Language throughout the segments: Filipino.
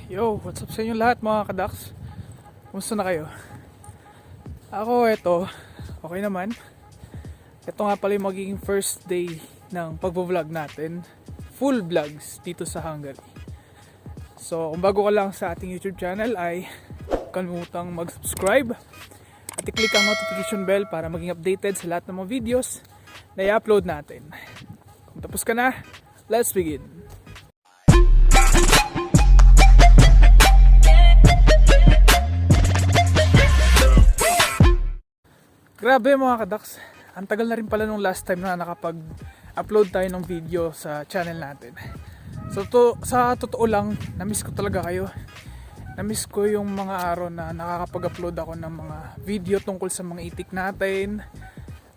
Yo, what's up sa inyo lahat mga kadaks? Kumusta na kayo? Ako, okay naman. Ito nga pala yung magiging first day ng pagvo-vlog natin. Full vlogs dito sa Hungary. So, kung bago ka lang sa ating YouTube channel ay kalimutang mag-subscribe at i-click ang notification bell para maging updated sa lahat ng mga videos na i-upload natin. Kung tapos ka na, let's begin! Grabe mga kadaks, ang tagal na rin pala nung last time na nakapag-upload tayo ng video sa channel natin. So sa totoo lang, namiss ko talaga kayo. Namiss ko yung mga araw na nakakapag-upload ako ng mga video tungkol sa mga itik natin,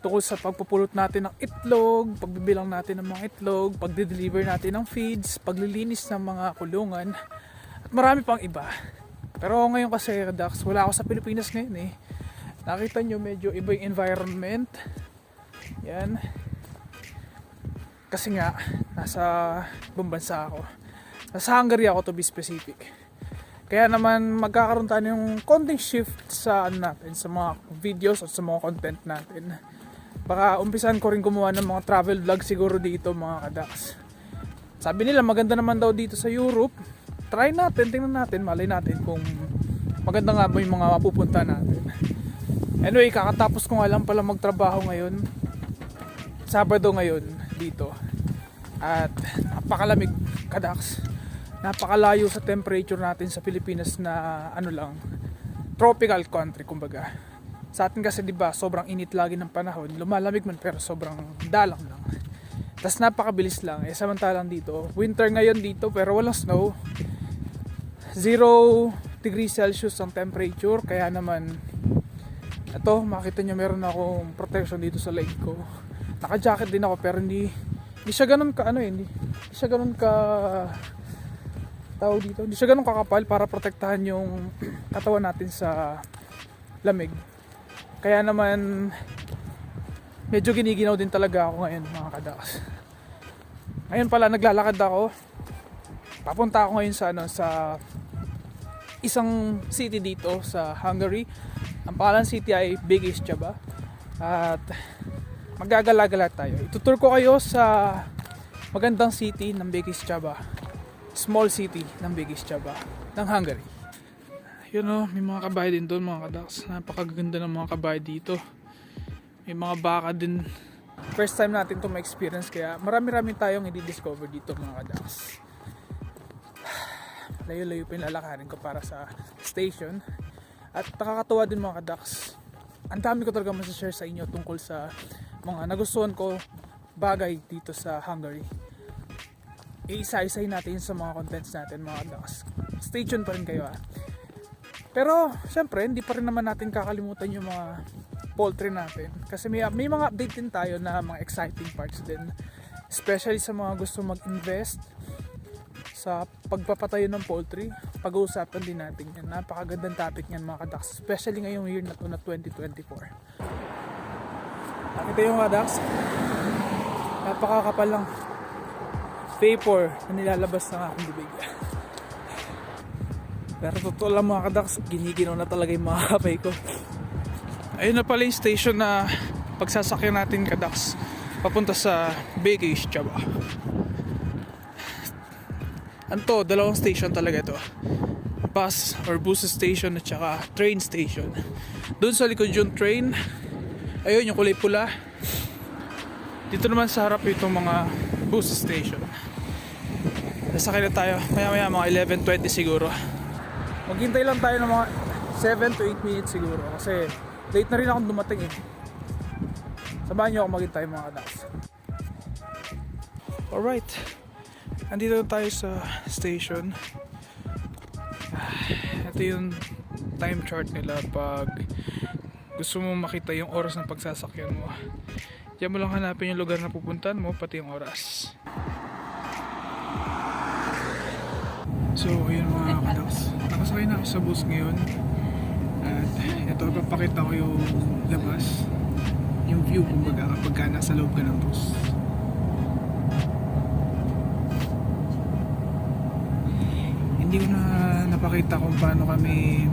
tungkol sa pagpupulot natin ng itlog, pagbibilang natin ng mga itlog, pagde-deliver natin ng feeds, paglilinis ng mga kulungan, at marami pang iba. Pero ngayon kasi kadaks, wala ako sa Pilipinas ngayon eh. Nakita nyo medyo iba yung environment. Yan. Kasi nga, nasa ibang bansa ako. Nasa Hungary ako to be specific. Kaya naman magkakaroon tayo ng konting shift sa natin, sa mga videos at sa mga content natin. Baka umpisan ko rin gumawa ng mga travel vlog siguro dito mga kadaks. Sabi nila maganda naman daw dito sa Europe. Try natin, tingnan natin, malay natin kung maganda nga ba yung mga mapupunta natin. Anyway, kakatapos ko nga lang pala magtrabaho ngayon. Sabado ngayon dito. At napakalamig kadaks. Napakalayo sa temperature natin sa Pilipinas na tropical country kumbaga. Sa atin kasi 'di ba, sobrang init lagi ng panahon. Lumalamig man pero sobrang dalang lang. Tas napakabilis lang. Samantalang dito, winter ngayon dito pero walang snow. 0 degrees Celsius ang temperature, kaya naman ito, makita nyo meron akong protection dito sa leg ko. Naka-jacket din ako pero hindi siya ganoon ka hindi siya ganoon ka tawag dito. Hindi siya ganoon kakapal para protektahan yung katawan natin sa lamig. Kaya naman medyo giniginaw din talaga ako ngayon mga kadaks. Ngayon pala naglalakad ako. Papunta ako ngayon sa isang city dito sa Hungary. Ang pangalan city ay Békéscsaba. At magagala-gala tayo. Itutur ko kayo sa magandang city ng Békéscsaba. Small city ng Békéscsaba ng Hungary. Yun may mga kabahay din doon mga kadaks. Napakaganda ng mga kabahay dito. May mga baka din. First time natin to ma-experience kaya marami-rami tayong i-discover dito mga kadaks. Layo-layo pinalalakarin ko para sa station. At nakakatuwa din mga kadaks. Ang dami ko talaga masashare sa inyo tungkol sa mga nagustuhan ko bagay dito sa Hungary. Iisa-isahin natin sa mga contents natin mga kadaks. Stay tuned pa rin kayo . Pero syempre hindi pa rin naman natin kakalimutan yung mga poultry natin. Kasi may mga update din tayo na mga exciting parts din. Especially sa mga gusto mag-invest sa pagpapatayo ng poultry. Pag-uusapan din natin yan. Napakagandang topic yan mga kadaks, especially ngayong year na to na 2024. Nakita yung kadaks, napakakapal lang vapor na nilalabas ng aking bibig. Pero totoo lang mga kadaks, giniginaw na talaga yung mga kapay ko. Ayun na pala yung station na pagsasakyan natin kadaks papunta sa Békéscsaba. Anto, dalawang station talaga ito. Bus or bus station at saka train station. Doon sa likod yung train. Ayun, yung kulay pula. Dito naman sa harap itong mga bus station. Nasakay na tayo. Maya mga 11:20 siguro. Maghintay lang tayo ng mga 7 to 8 minutes siguro. Kasi late na rin akong dumating eh. Samahan nyo ako maghintay mga kadaks. Alright. Andito tayo sa station. Ito yung time chart nila pag gusto mo makita yung oras ng pagsasakyan mo. Diyan mo lang hanapin yung lugar na pupuntahan mo, pati yung oras. So, yun mga kadaks. Nakasakay na ako sa bus ngayon. At ito, papakita ko yung labas. Yung view kumbaga kapag nasa loob ka ng bus. hindi ko na napakita kung paano kami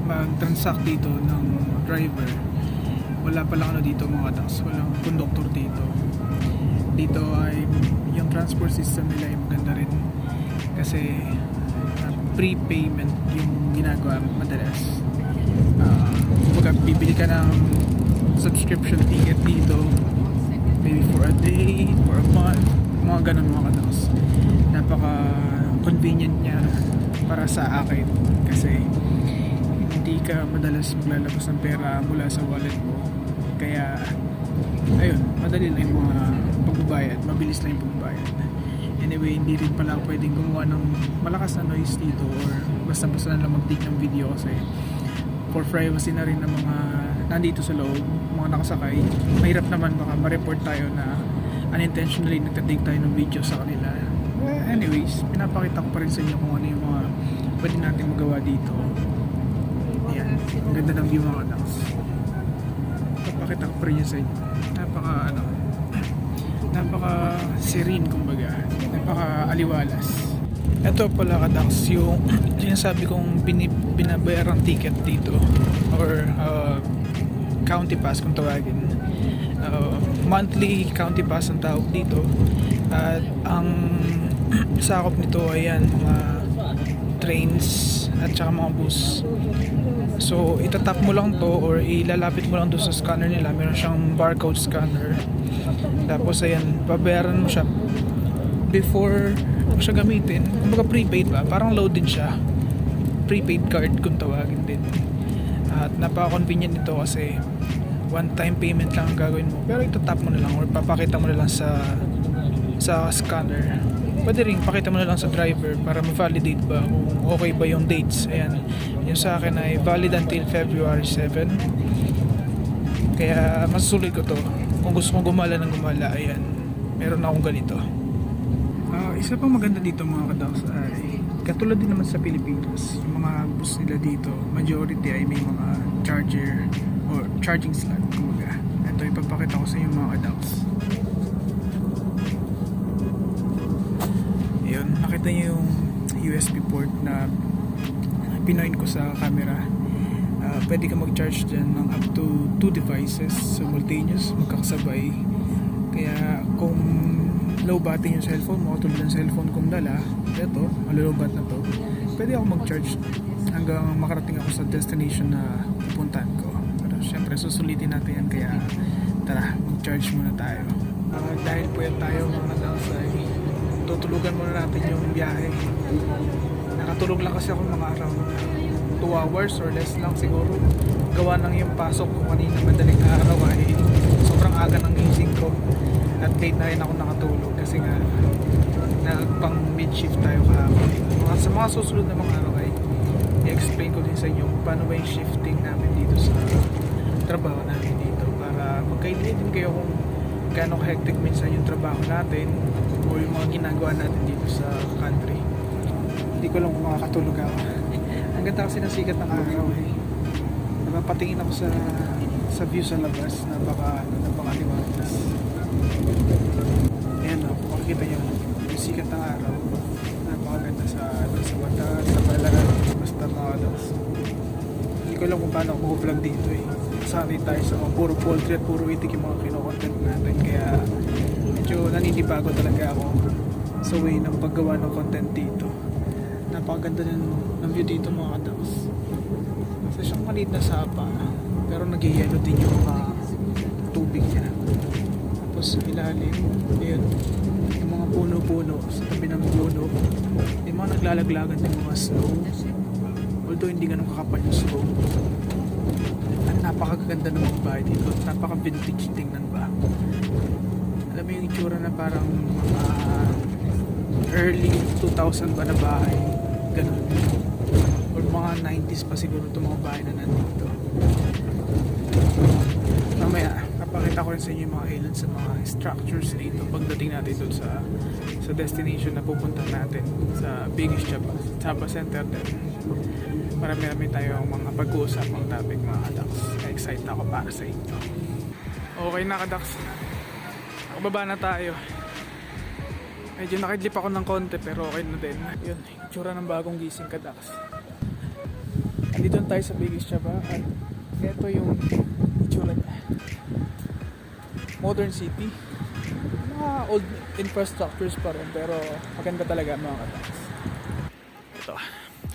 mag-transact dito ng driver. Wala palang ano dito mga kadax, walang conductor dito. Dito ay yung transport system nila ay maganda rin kasi prepayment yung ginagawa madalas. Kumbaga bibili ka ng subscription ticket dito, maybe for a day, for a month, mga ganun mga kadax. Napaka convenient niya para sa akin kasi hindi ka madalas maglalabas ng pera mula sa wallet mo, kaya ayun, madali lang yung mga pagbabayad, mabilis lang yung pagbabayad. Anyway, hindi rin pala pwedeng gumawa ng malakas na noise dito or basta-basta na lang mag-take ng video kasi for privacy na rin ng mga nandito sa loob, mga nakasakay. Mahirap naman baka ma-report tayo na unintentionally nagtatake tayo ng video sa kanila. Anyways, pinapakita ko pa rin sa inyo kung ano yung mga pwede natin magawa dito. Ayan, ang ganda ng view mga kadax. Papakita ko pa rin yun sa inyo. Napaka serene kumbaga, napaka aliwalas. Ito pala kadax yung sinasabi kong binabayarang ticket dito or county pass kung tawagin. Monthly county pass ang tawag dito at ang sakop nito ay yan, mga trains at saka mga bus. So itatap mo lang to or ilalapit mo lang doon sa scanner nila, meron siyang barcode scanner, tapos ayan, babayaran mo siya before mo siya gamitin. Kumbaga prepaid ba, parang load din siya, prepaid card kung tawagin din. At napaka-convenient nito kasi one time payment lang ang gagawin mo, pero itatap mo na lang or papakita mo na lang sa scanner. Pwede rin pakita mo na lang sa driver para ma-validate ba kung okay ba yung dates. Ayan, yung sa akin ay valid until February 7, kaya masusulit ko to. Kung gusto kong gumala ng gumala, ayan, meron akong ganito. Isa pang maganda dito mga kadax ay katulad din naman sa Pilipinas, yung mga bus nila dito majority ay may mga charger or charging slot kumbaga. Ito ipapakita ko sa inyo mga kadax. Ayun, nakita niyo yung USB port na pinoint ko sa camera. Pwede ka mag-charge dyan ng up to 2 devices simultaneous, magkakasabay. Kaya kung low battery yung cellphone mo, tulad ng cellphone kong dala, ito, malulubat na to, pwede ako mag-charge hanggang makarating ako sa destination na pupuntahan ko. Pero syempre susulitin natin yan, kaya tara, mag-charge muna tayo. Dahil po yan tayo mga downside, tutulugan muna natin yung biyahe. Nakatulog lang kasi ako mga around 2 hours or less lang siguro. Gawa lang yung pasok ko kanina madaling araw ay sobrang aga ng gising ko at late na rin ako nakatulog kasi nga nagpang mid-shift tayo kahapon. Sa mga susunod na mga araw ay i-explain ko din sa inyo paano ba yung shifting namin dito sa trabaho namin dito para magkaintindihan din kayo kung gaano ka-hectic minsan yung trabaho natin o yung mga ginagawa natin dito sa country. Hindi ko lang kung makakatulog ako. Ang ganda kasi ng sikat ng araw eh. Napapatingin ako sa view sa labas, napakaliwalas. Ayan o, kung makikita nyo yung sikat ng araw, napakaganda sa mata, sa palaran, basta makalas. Hindi ko lang kung paano ako mag-vlog dito eh. Sanay tayo sa mga puro poultry at puro itik yung mga kinokontent natin, kaya medyo naninibago talaga ako sa way ng paggawa ng content dito. Napakaganda ng view dito mga kadax. Kasi siyang maliit na sapa pero nag-yellow din yung mga tubig niya. Tapos ilalim, ayun, yung mga puno-puno sa tabi ng puno, yung mga naglalaglagan ng mga snow, although hindi ganun kakapal yung snow. At napakaganda ng mga bahay dito, napaka-vintage tingnan ba. Alam mo yung itsura na parang mga early 2000 ba na bahay, ganun, or mga 90s pa siguro itong mga bahay na nandito. Mamaya papakita ko rin sa inyo yung mga ilan sa mga structures dito pagdating natin doon sa destination na pupunta natin sa biggest Java Center din. Marami tayong mga pag-uusapang topic mga kadax. Excited ako para sa inyo. Okay na kadax, baba na tayo. Medyo nakidlip ako ng konti pero okay na din. Yun, itsura ng bagong gising Kadax. Andito tayo sa Biggest Chaba at ito yung itsura niya. Modern city. Mga old infrastructures pa rin pero maganda talaga mga Kadax. Ito,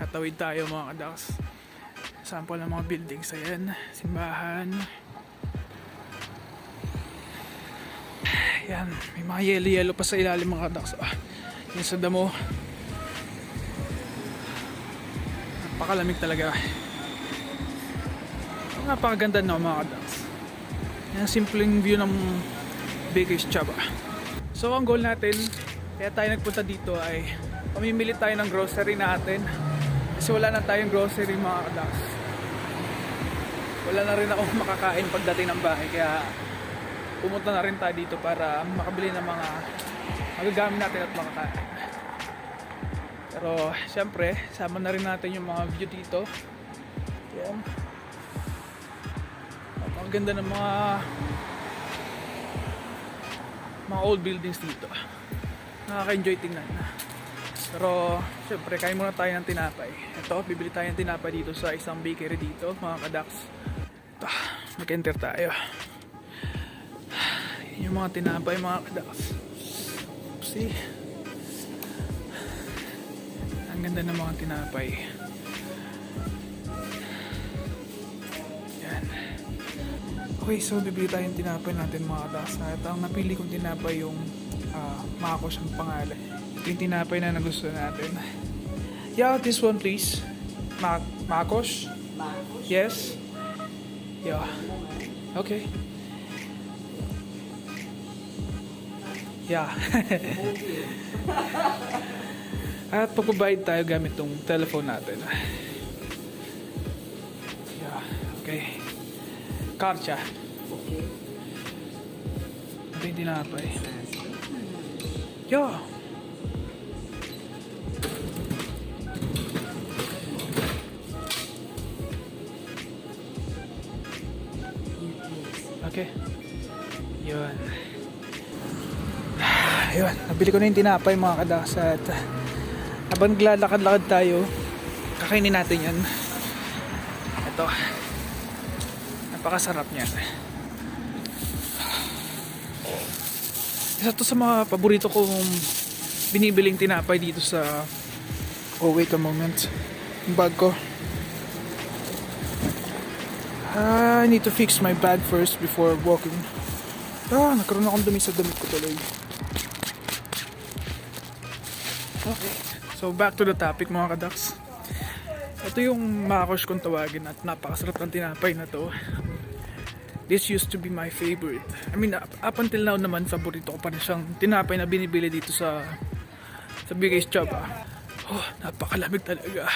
tatawid tayo mga Kadax. Sample ng mga buildings, ayan, simbahan. Yan, may mga yelo-yelo pa sa ilalim mga Kadax. Yan sa damo. Napakalamig talaga. Napakaganda na mga Kadax. Yan, simpleng view ng Biggest Chaba. So ang goal natin, kaya tayo nagpunta dito ay pamimili tayo ng grocery natin. Kasi wala na tayong grocery mga Kadax. Wala na rin ako makakain pagdating ng bahay kaya pumunta na rin tayo dito para makabili ng mga magagamit natin at makakain. Pero syempre, sama na rin natin yung mga view dito. Yan. Ang ganda ng mga old buildings dito. Nakaka-enjoy tingnan. Pero syempre, kain muna tayo ng tinapay. Ito, bibili tayo ng tinapay dito sa isang bakery dito, mga Kadax. Ito, mag-enter tayo. Yung mga tinapay mga Kadax. See? Ang ganda ng mga tinapay. Yan. Okay, so bibili tayong tinapay natin mga Kadax. At ang napili kong tinapay yung Makos ang pangalan. Ito yung tinapay na nagustuhan natin. Yeah, this one please. Makos? Makos? Yes? Yeah. Okay. Yeah. At pagbabayad tayo gamit tong telephone natin. Yeah. Okay. Karcha. Okay. Ito yung tinapay. Yeah. Okay. Yun. Ayun, nabili ko na yung tinapay mga Kadax at habang naglalakad-lakad tayo, kakainin natin yan. Ito. Napakasarap niyan. Isa to sa mga paborito kong binibiling tinapay dito sa... Oh, wait a moment. Yung bag ko. I need to fix my bag first before walking. Nagkaroon akong dumi sa damit ko tuloy. Okay. So back to the topic mga Kadax. Ito yung Makos kung tawagin at napakasarap ng tinapay na to. This used to be my favorite. I mean, up until now naman, favorito ko pa rin siyang tinapay na binibili dito sa Biggest Chaba. Oh, napakalamig talaga.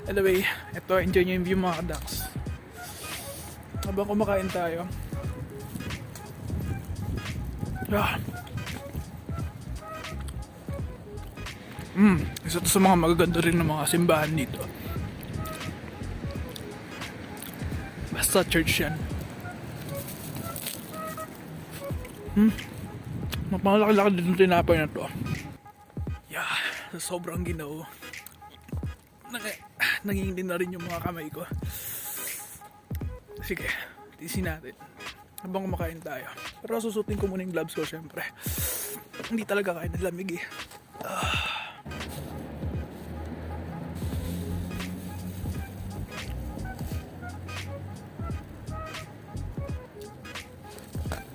Anyway, ito, enjoy nyo yung view mga Kadax. Habang kumakain tayo. Isa to sa mga magaganda rin ng mga simbahan dito. Basta church yan. Mapamalaki-laki din yung tinapay na to. Yeah, sobrang ginaw. Nangingindi na rin yung mga kamay ko. Sige, tisin natin. Habang kumakain tayo. Pero susutin ko muna yung gloves ko syempre. Hindi talaga kaya ng lamig eh.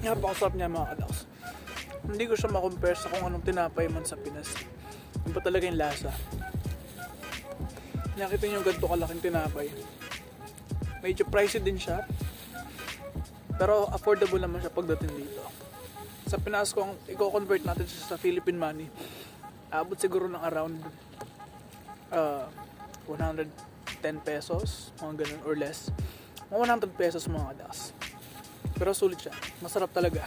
Napakasarap niya mga Kadax. Hindi ko siya makompare sa kung anong tinapay man sa Pinas. Yung pa talaga yung lasa. Nakita niyo yung ganito kalaking tinapay. Medyo pricey din siya. Pero affordable naman siya pagdating dito. Sa Pinas kung i-convert natin siya sa Philippine money, abot siguro ng around 110 pesos, mga ganun or less. Mga 100 pesos mga Kadax. Pero sulit siya. Masarap talaga.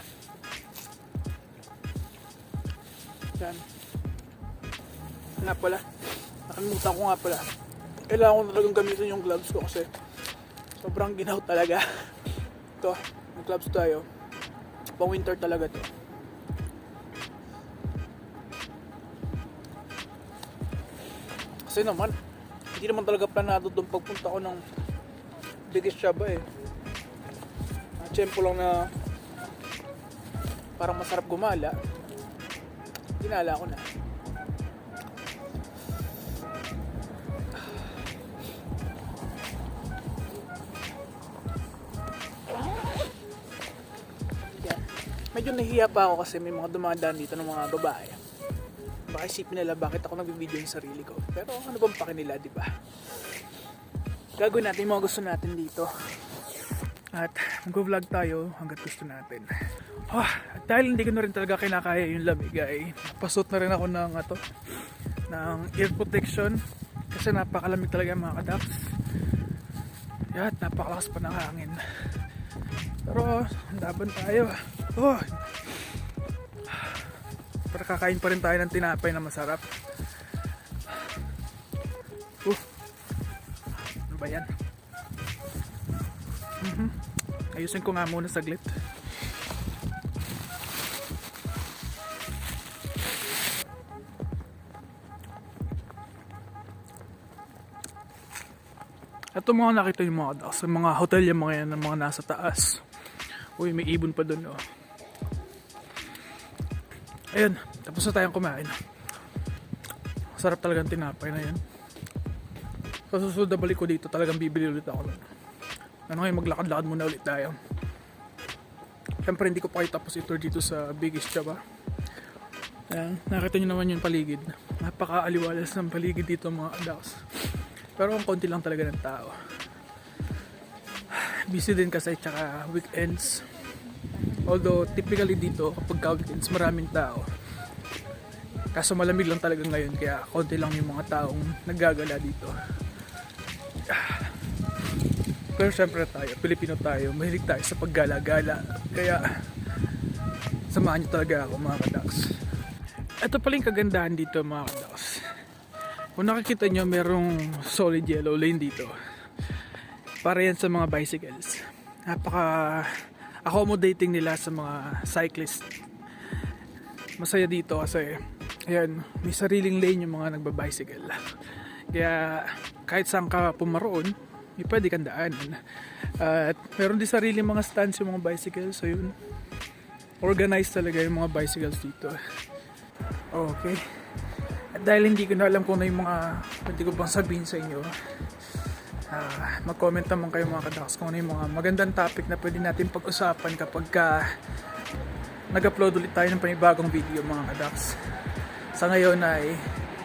Yan. Nga pala. Nakalimutan ko nga pala. Kailangan ko talagang gamitin yung gloves ko kasi sobrang ginaw talaga. Ito, may gloves tayo. Pang winter talaga to. Kasi naman, hindi naman talaga planado doon pagpunta ko ng biggest Chaba eh. Tiyempo lang na parang masarap gumala. Ginala ko na. Medyo nahihiya pa ako kasi may mga dumadaan dito ng mga babae. Baka isipin nila bakit ako nagbibideo yung sarili ko. Pero ano bang pake nila, di ba? Gagawin natin yung mga gusto natin dito. At mag-vlog tayo hanggat gusto natin. At dahil hindi ko na rin talaga kinakaya yung lamig ay napasot na rin ako ng ear protection. Kasi napakalamig talaga mga kadaks. At napakalakas pa ng hangin. Pero laban tayo. Para kakain pa rin tayo ng tinapay na masarap. Ano ba yan? Ayusin ko nga muna saglit. Ito mga nakita yung mga sa mga hotel yung mga yan, ng mga nasa taas. Uy, may ibon pa dun, oh. Ayun, tapos na tayong kumain. Sarap talagang tinapay na yan. Sa susunod na balik ko dito, talagang bibili ulit ako. Ano ngayon, maglakad-lakad muna ulit tayo. Siyempre hindi ko pa kayo tapos ito dito sa biggest Chaba. Ayan, nakita nyo naman yung paligid. Napaka-aliwalas ng paligid dito mga adults. Pero ang konti lang talaga ng tao. Busy din kasi tsaka weekends. Although typically dito kapag weekends maraming tao. Kaso malamig lang talaga ngayon kaya konti lang yung mga taong naggagala dito. Pero syempre tayo, Pilipino tayo, mahilig tayo sa paggala-gala. Kaya samahan nyo talaga ako mga kadaks. Ito pala yung kagandahan dito mga kadaks. Kung nakikita nyo merong solid yellow lane dito. Para yan sa mga bicycles. Napaka accommodating nila sa mga cyclist. Masaya dito kasi ayan, may sariling lane yung mga nagbabicycle. Kaya kahit saan ka pumaroon, may pwede kang daanan. At meron din sariling mga stands yung mga bicycles. So yun, organized talaga yung mga bicycles dito. Okay. At dahil hindi ko na alam kung ano yung mga pwede ko bang sabihin sa inyo, mag-comment naman kayo mga kadaks kung ano yung mga magandang topic na pwede natin pag-usapan kapag nag-upload ulit tayo ng panibagong video mga kadaks. Sa ngayon ay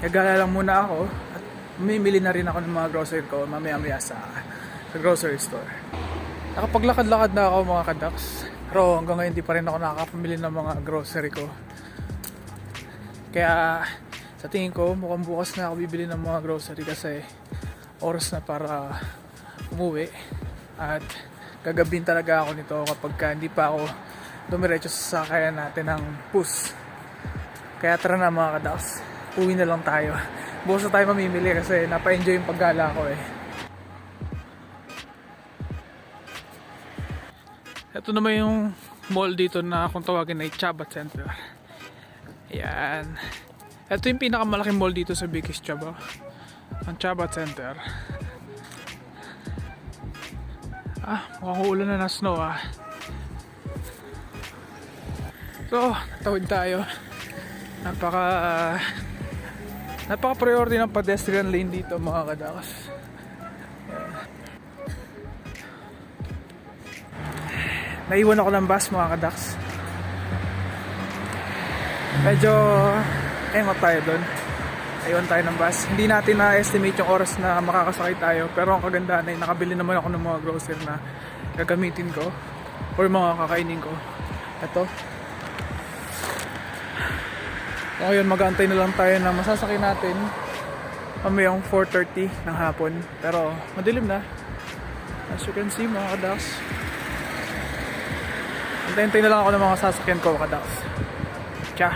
nagala lang muna ako at mamimili na rin ako ng mga grocery ko mamaya-maya sa grocery store. Nakapaglakad-lakad na ako mga kadaks, pero hanggang ngayon di pa rin ako nakakapamili ng mga grocery ko. Kaya sa tingin ko mukhang bukas na ako bibili ng mga grocery kasi oras na para umuwi at gagabin talaga ako nito kapag hindi pa ako dumiretso sa sakayan natin ng bus. Kaya tara na mga kadaks, uwi na lang tayo. Bukas na tayo mamimili kasi napa-enjoy yung paggala ko eh. Ito naman yung mall dito na kung tawagin ay Chaba Center. Ayan. Ito yung pinakamalaking mall dito sa biggest Chaba. Ang Chaba Center. Mukhang uulan na ng snow So, tawid tayo. Napaka priority ng pedestrian lane dito mga kadaks. Naiwan ako ng bus mga kadaks. Medyo engot tayo doon. Ayun tayo ng bus. Hindi natin na-estimate yung oras na makakasakay tayo. Pero ang kagandahan ay nakabili naman ako ng mga grocery na gagamitin ko or mga kakainin ko. Ito. Ngayon mag-aantay na lang tayo na masasakay natin mamayang 4:30 ng hapon. Pero madilim na. As you can see mga kadaks. Antay na lang ako ng mga sasakyan ko kadaks. Tja.